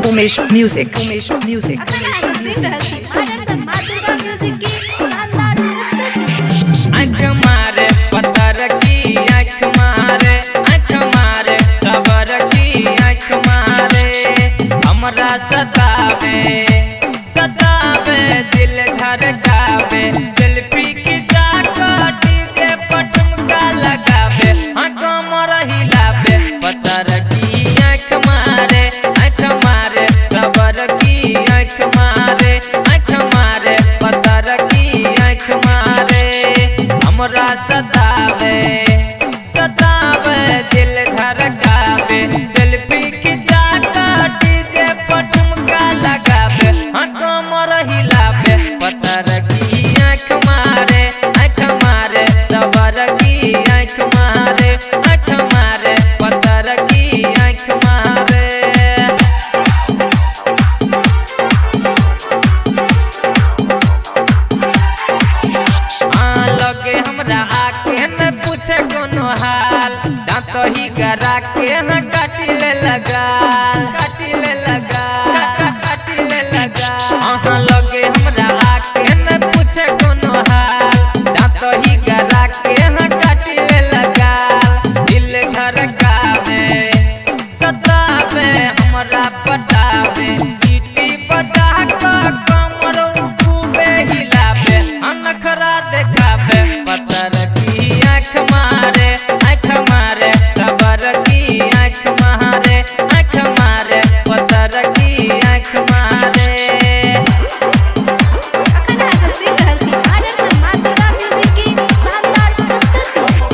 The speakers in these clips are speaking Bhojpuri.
उमेश म्यूजिक आँख मारे पत्थर की आँख मारे सबर की आँख मारे हमरा सतावे दिल धड़कावे सेल्फी की जाकर डीजे पर ठुमका लगावे कमर हिलावे पत्थर की आँख मारे सबर की आँख मारे पत्थर की आँख मारे हमरा सतावे दिल धड़कावे सेल्फी की जाकर डीजे पर ठुमका लगावे कमर हिलावे पत्थर की आँख मारे सबर की आँख मारे पत्थर की आँख मारे लगे हमरा आके न पूछे कोनो हाल दांत ही गरा के काटिले लगा लगे हमरा आके न पूछे कोनो हाल दांत ही गरा के काटिले लगा दिल धड़कावे सतावे हमरा पटावे सीटी बजा कर कमर खूबे हिलावे नखरा देखावे पत्थर की आँख मारे सबर की आँख मारे पत्थर की आँख मारे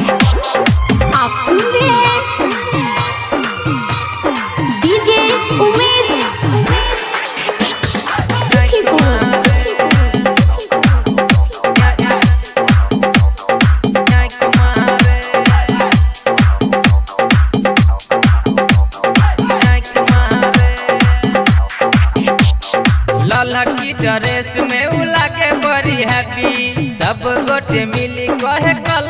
आप सुन रहे हैं डीजे उमेश ललकी ड्रेस में उ लागे बड़ी हैप्पी सब गोटे मिली कहे कल